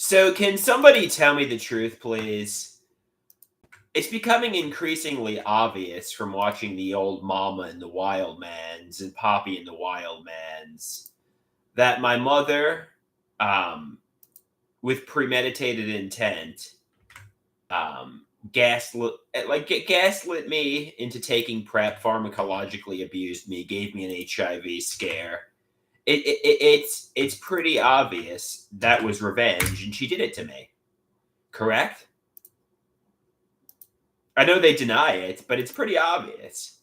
So, can somebody tell me the truth, please? It's becoming increasingly obvious from watching the old Mama and the Wild Mans and Poppy and the Wild Mans that my mother, um, with premeditated intent, gaslit me into taking prep, pharmacologically abused me, gave me an HIV scare. It's pretty obvious that was revenge, and she did it to me. Correct? I know they deny it, but it's pretty obvious.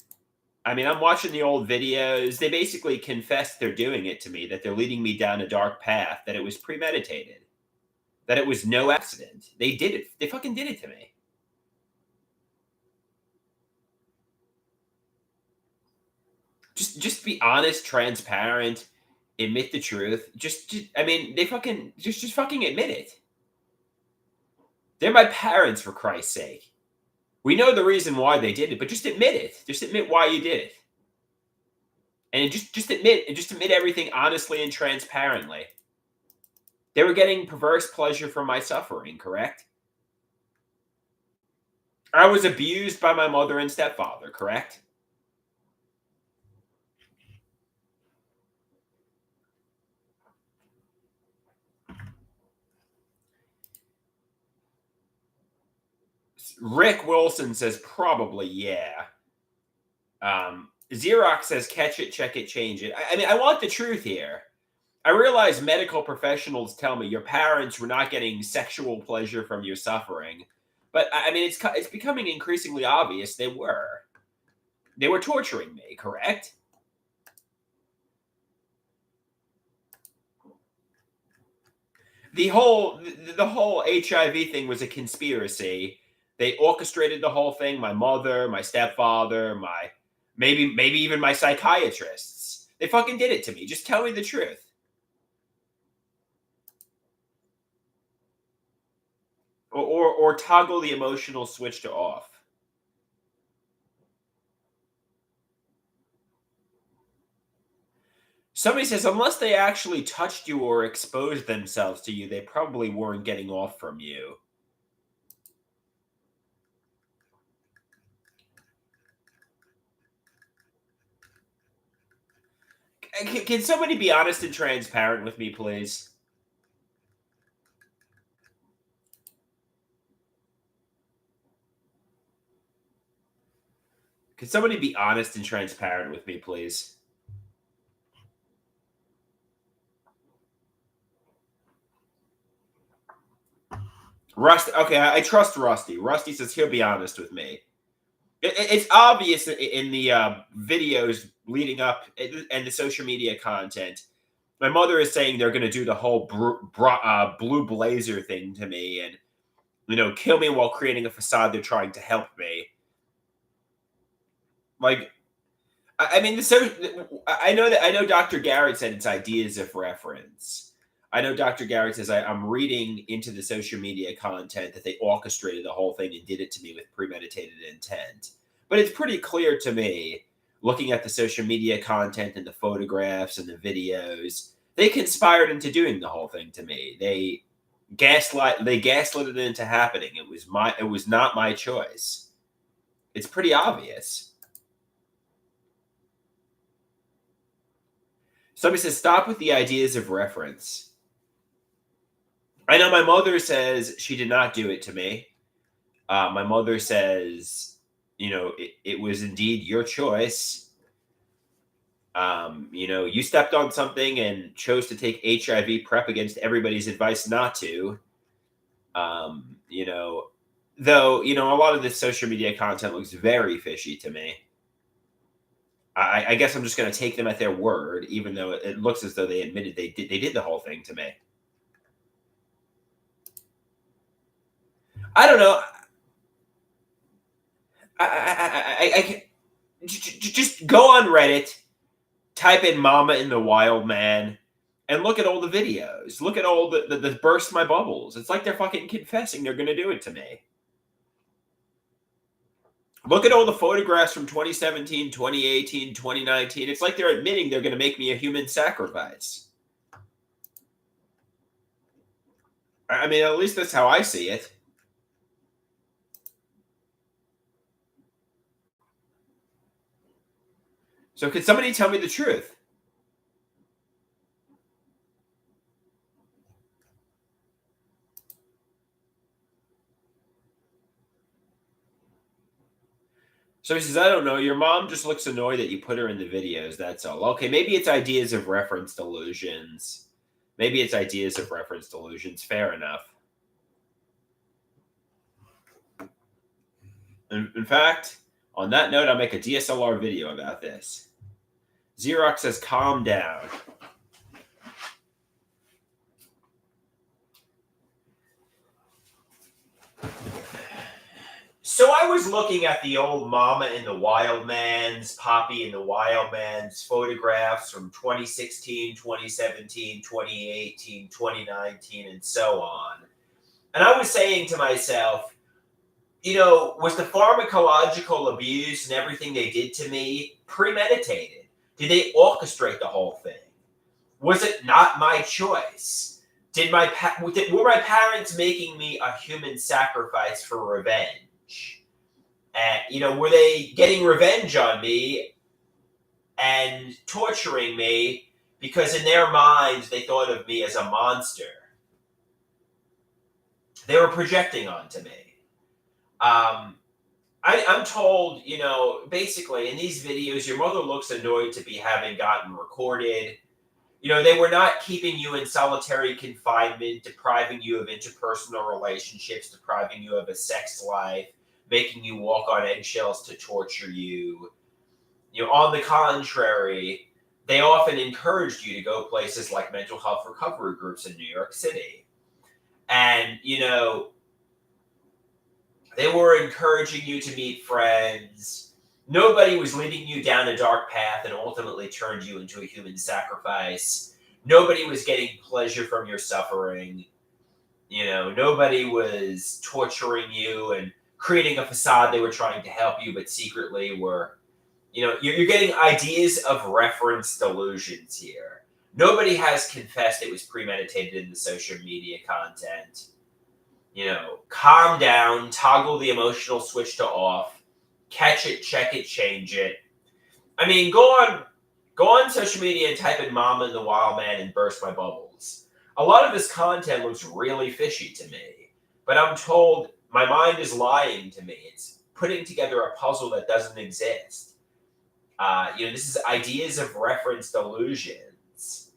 I mean, I'm watching the old videos. They basically confess they're doing it to me, that they're leading me down a dark path, that it was premeditated, that it was no accident. They did it. They fucking did it to me. Just be honest, transparent, admit the truth. I mean, they fucking just fucking admit it. They're my parents, for Christ's sake. We know the reason why they did it, but just admit it. Just admit why you did it. And just admit everything honestly and transparently. They were getting perverse pleasure from my suffering, correct? I was abused by my mother and stepfather, correct? Rick Wilson says probably yeah. Xerox says catch it, check it, change it. I mean, I want the truth here. I realize medical professionals tell me your parents were not getting sexual pleasure from your suffering, but I mean, it's becoming increasingly obvious they were. They were torturing me, correct? The whole HIV thing was a conspiracy. They orchestrated the whole thing. My mother, my stepfather, my maybe even my psychiatrists. They fucking did it to me. Just tell me the truth. Or toggle the emotional switch to off. Somebody says, unless they actually touched you or exposed themselves to you, they probably weren't getting off from you. Can somebody be honest and transparent with me, please? Can somebody be honest and transparent with me, please? Rusty, okay, I trust Rusty. Rusty says he'll be honest with me. It's obvious in the videos leading up and the social media content. My mother is saying they're going to do the whole blue blazer thing to me and, kill me while creating a facade they're trying to help me. Like, I mean, I know Dr. Garrett said it's ideas of reference. I know Dr. Garrett says I'm reading into the social media content that they orchestrated the whole thing and did it to me with premeditated intent. But it's pretty clear to me, looking at the social media content and the photographs and the videos, they conspired into doing the whole thing to me. They gaslit it into happening. It was not my choice. It's pretty obvious. Somebody says, stop with the ideas of reference. I know my mother says she did not do it to me. My mother says, it was indeed your choice. You stepped on something and chose to take HIV prep against everybody's advice not to. Though, a lot of this social media content looks very fishy to me. I guess I'm just going to take them at their word, even though it looks as though they admitted they did the whole thing to me. I don't know. I just go on Reddit, type in "Mama and the Wild Man," and look at all the videos. Look at all the burst my bubbles. It's like they're fucking confessing they're going to do it to me. Look at all the photographs from 2017, 2018, 2019. It's like they're admitting they're going to make me a human sacrifice. I mean, at least that's how I see it. So could somebody tell me the truth? So he says, I don't know. Your mom just looks annoyed that you put her in the videos. That's all. Okay, maybe it's ideas of reference delusions. Maybe it's ideas of reference delusions. Fair enough. In fact, on that note, I'll make a DSLR video about this. Xerox says, calm down. So I was looking at the old Mama and the Wildmans, Poppy and the Wildmans photographs from 2016, 2017, 2018, 2019, and so on. And I was saying to myself, was the pharmacological abuse and everything they did to me premeditated? Did they orchestrate the whole thing? Was it not my choice? Were my parents making me a human sacrifice for revenge? And, were they getting revenge on me and torturing me because in their minds they thought of me as a monster? They were projecting onto me. I'm told, basically in these videos, your mother looks annoyed to be having gotten recorded. They were not keeping you in solitary confinement, depriving you of interpersonal relationships, depriving you of a sex life, making you walk on eggshells to torture you. On the contrary, they often encouraged you to go places like mental health recovery groups in New York City. And, they were encouraging you to meet friends. Nobody was leading you down a dark path and ultimately turned you into a human sacrifice. Nobody was getting pleasure from your suffering. Nobody was torturing you and creating a facade they were trying to help you, but secretly were, you're getting ideas of reference delusions here. Nobody has confessed it was premeditated in the social media content. Calm down, toggle the emotional switch to off, catch it, check it, change it. I mean, go on social media and type in Mama and the Wild Man and burst my bubbles. A lot of this content looks really fishy to me, but I'm told my mind is lying to me. It's putting together a puzzle that doesn't exist. This is ideas of reference delusions.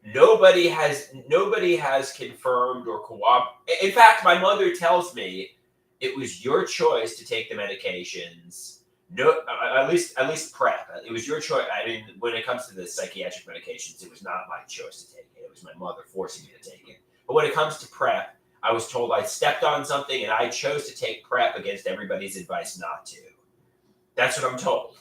Nobody has confirmed or cooperated. In fact, my mother tells me it was your choice to take the medications. No, at least PrEP. It was your choice. I mean, when it comes to the psychiatric medications, it was not my choice to take it. It was my mother forcing me to take it. But when it comes to PrEP, I was told I stepped on something and I chose to take PrEP against everybody's advice not to. That's what I'm told.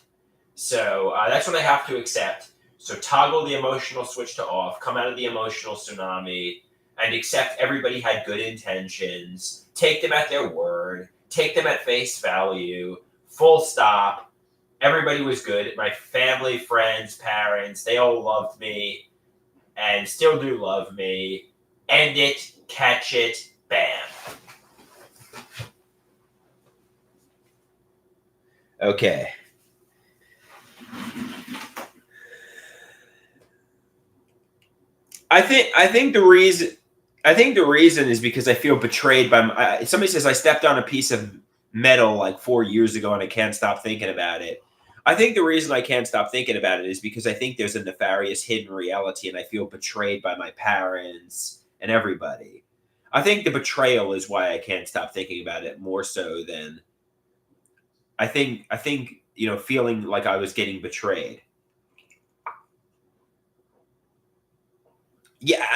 So that's what I have to accept. So toggle the emotional switch to off, come out of the emotional tsunami, and accept everybody had good intentions. Take them at their word. Take them at face value. Full stop. Everybody was good. My family, friends, parents, they all loved me and still do love me. End it, catch it, bam. Okay. I think the reason is because I feel betrayed by somebody says I stepped on a piece of metal like 4 years ago and I can't stop thinking about it. I think the reason I can't stop thinking about it is because I think there's a nefarious hidden reality and I feel betrayed by my parents and everybody. I think the betrayal is why I can't stop thinking about it more so than I think feeling like I was getting betrayed. Yeah,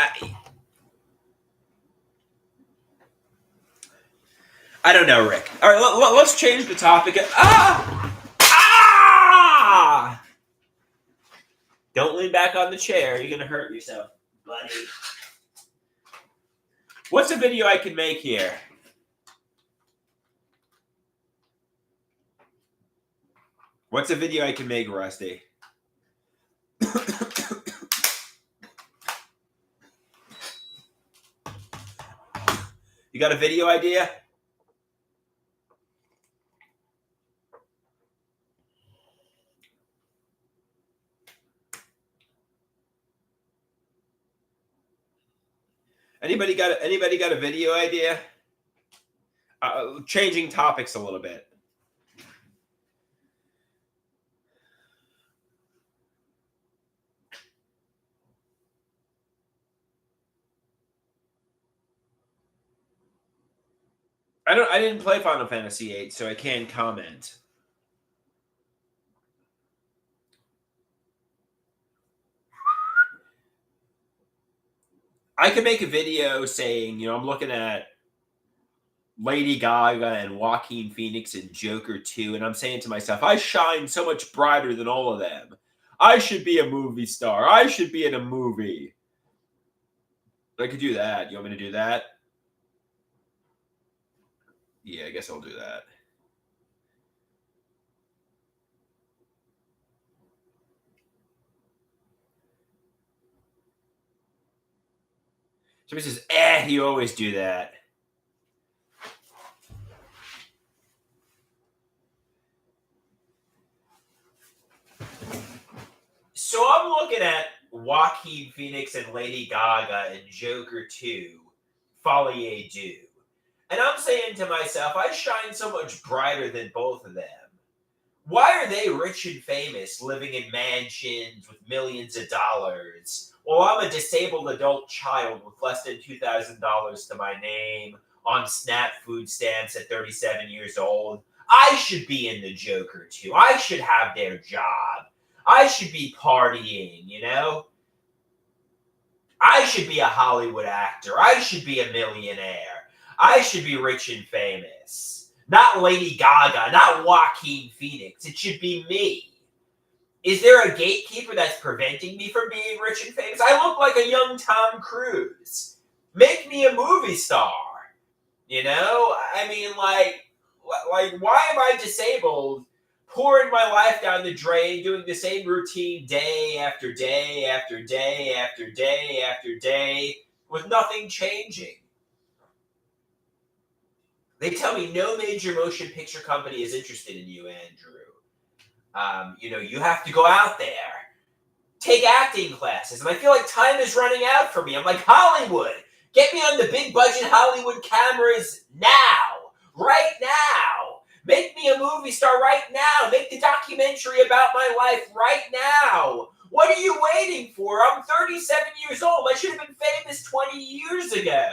I don't know, Rick. All right, let's change the topic. Ah! Don't lean back on the chair. You're gonna hurt yourself, buddy. What's a video I can make here? What's a video I can make, Rusty? You got a video idea? Anybody got a video idea? Changing topics a little bit. I didn't play Final Fantasy VIII, so I can't comment. I could make a video saying, I'm looking at Lady Gaga and Joaquin Phoenix and Joker 2, and I'm saying to myself, I shine so much brighter than all of them. I should be a movie star. I should be in a movie. I could do that. You want me to do that? Yeah, I guess I'll do that. Somebody says, you always do that. So I'm looking at Joaquin Phoenix and Lady Gaga and Joker 2, Folie à Deux. And I'm saying to myself, I shine so much brighter than both of them. Why are they rich and famous, living in mansions with millions of dollars, while I'm a disabled adult child with less than $2,000 to my name, on SNAP food stamps at 37 years old? I should be in the Joker too. I should have their job. I should be partying, I should be a Hollywood actor. I should be a millionaire. I should be rich and famous. Not Lady Gaga, not Joaquin Phoenix. It should be me. Is there a gatekeeper that's preventing me from being rich and famous? I look like a young Tom Cruise. Make me a movie star. I mean, like, why am I disabled, pouring my life down the drain, doing the same routine day after day after day after day after day, with nothing changing? They tell me no major motion picture company is interested in you, Andrew. You have to go out there, take acting classes, and I feel like time is running out for me. I'm like, Hollywood, get me on the big budget Hollywood cameras now, right now. Make me a movie star right now. Make the documentary about my life right now. What are you waiting for? I'm 37 years old. I should have been famous 20 years ago.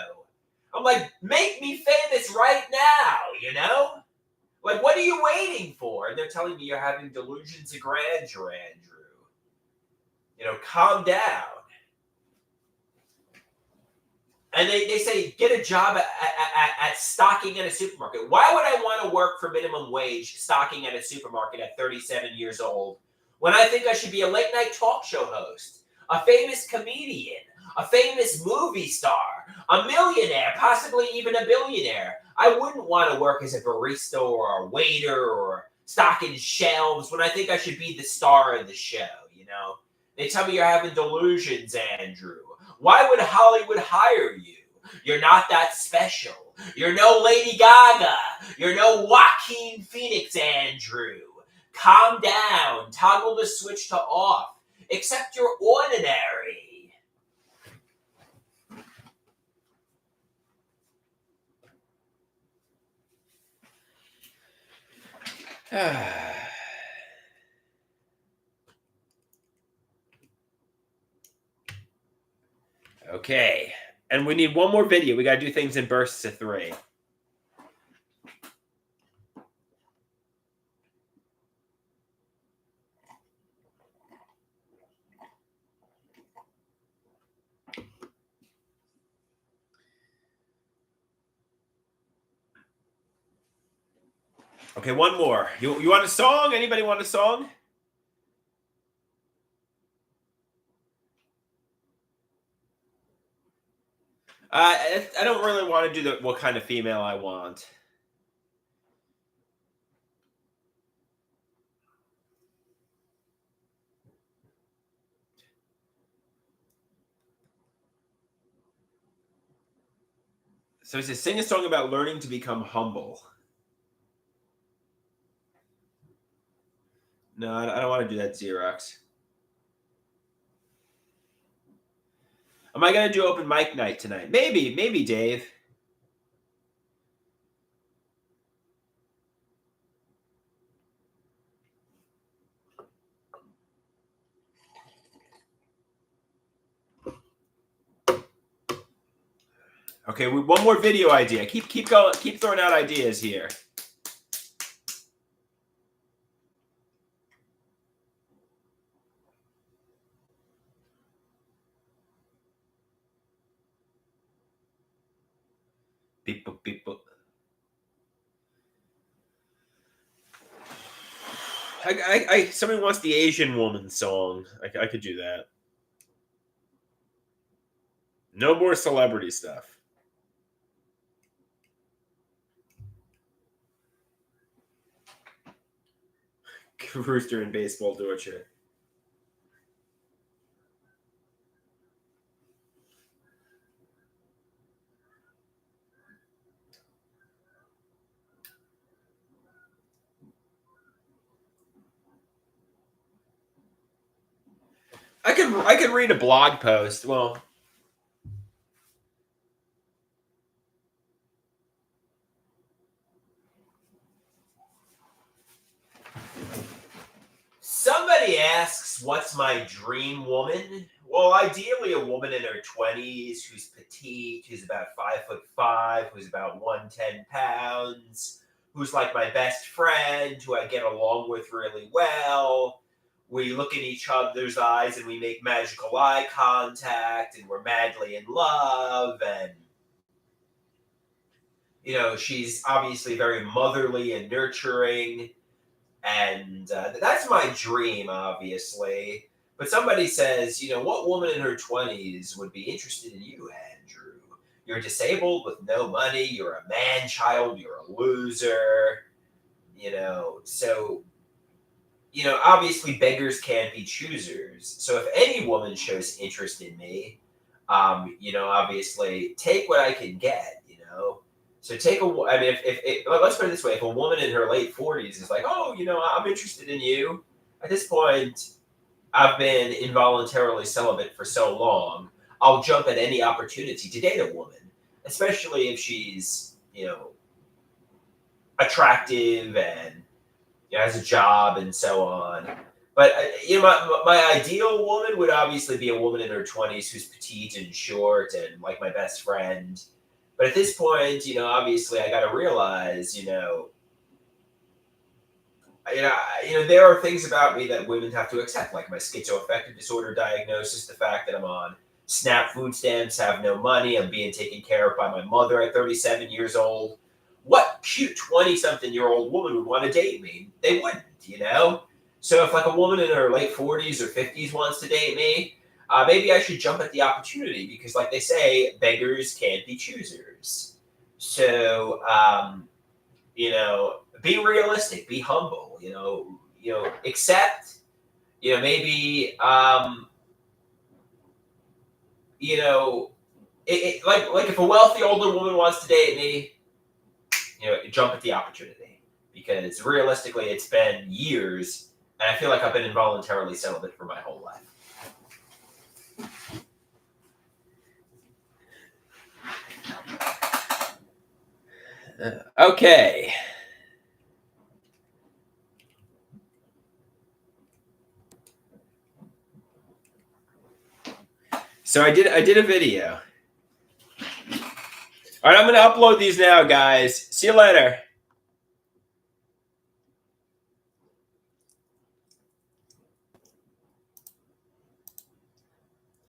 I'm like, make me famous right now, Like, what are you waiting for? And they're telling me you're having delusions of grandeur, Andrew. Calm down. And they say, get a job at stocking at a supermarket. Why would I want to work for minimum wage stocking at a supermarket at 37 years old when I think I should be a late night talk show host, a famous comedian, a famous movie star, a millionaire, possibly even a billionaire? I wouldn't want to work as a barista or a waiter or stocking shelves when I think I should be the star of the show, They tell me you're having delusions, Andrew. Why would Hollywood hire you? You're not that special. You're no Lady Gaga. You're no Joaquin Phoenix, Andrew. Calm down. Toggle the switch to off. Accept you're ordinary. Okay. And we need one more video. We got to do things in bursts of 3. Okay, one more. You want a song? Anybody want a song? I don't really want to do what kind of female I want. So it says, sing a song about learning to become humble. No, I don't want to do that, Xerox. Am I going to do open mic night tonight? Maybe, Dave. Okay, one more video idea. Keep going. Keep throwing out ideas here. People. Somebody wants the Asian woman song. I could do that. No more celebrity stuff. Rooster and baseball torture. I could read a blog post. Well, somebody asks, "What's my dream woman?" Well, ideally, a woman in her 20s who's petite, who's about 5'5", who's about 110 pounds, who's like my best friend, who I get along with really well. We look in each other's eyes and we make magical eye contact, and we're madly in love. And, you know, she's obviously very motherly and nurturing. And that's my dream, obviously. But somebody says, you know, what woman in her 20s would be interested in you, Andrew? You're disabled with no money. You're a man child. You're a loser. You know, so, you know, obviously beggars can't be choosers. So if any woman shows interest in me, you know, obviously take what I can get, you know. So I mean, if let's put it this way, if a woman in her late 40s is like, oh, you know, I'm interested in you, at this point, I've been involuntarily celibate for so long, I'll jump at any opportunity to date a woman, especially if she's, you know, attractive and, you know, has a job and so on. But, you know, my ideal woman would obviously be a woman in her 20s who's petite and short and like my best friend. But at this point, you know, obviously I got to realize, you know, there are things about me that women have to accept, like my schizoaffective disorder diagnosis, the fact that I'm on SNAP food stamps, have no money, I'm being taken care of by my mother at 37 years old. What cute 20-something-year-old woman would want to date me? They wouldn't, you know? So if like a woman in her late 40s or 50s wants to date me, maybe I should jump at the opportunity because, like they say, beggars can't be choosers. So, you know, be realistic, be humble, you know, accept, you know, maybe, you know, like if a wealthy older woman wants to date me, you know, jump at the opportunity because realistically, it's been years, and I feel like I've been involuntarily celibate for my whole life. Okay. So I did a video. All right, I'm going to upload these now, guys. See you later.